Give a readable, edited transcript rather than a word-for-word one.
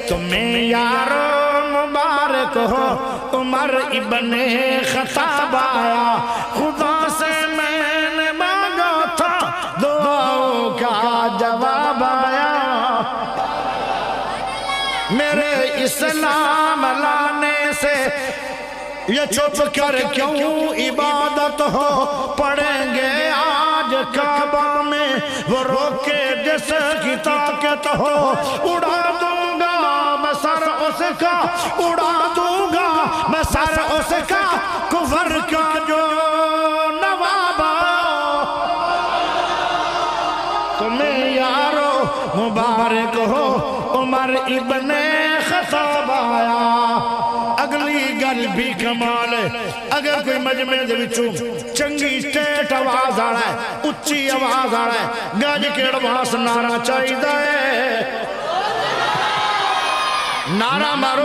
تمہیں یارو مبارک ہو عمر ابن خطاب آیا خدا سے میں نے مانگا تھا دعاؤں کا جواب آیا میرے اسلام لانے سے یہ چھپ کر کیوں عبادت ہو پڑھیں گے آج کعبہ میں وہ روکے جس کی طاقت ہو اڑا دوں گا میں سر اس کا اڑا دوں گا میں سر اس کا کفر کا جو نواب تمہیں یارو مبارک ہو عمر ابن خطاب آیا اگلی گل بھی کمال ہے اگر کوئی مجمع دے وچوں چنگی سٹیٹ آواز آ رہا ہے اچھی آواز آ رہا ہے گاج کیڑ واس نعرہ چاہیے نعرہ مارو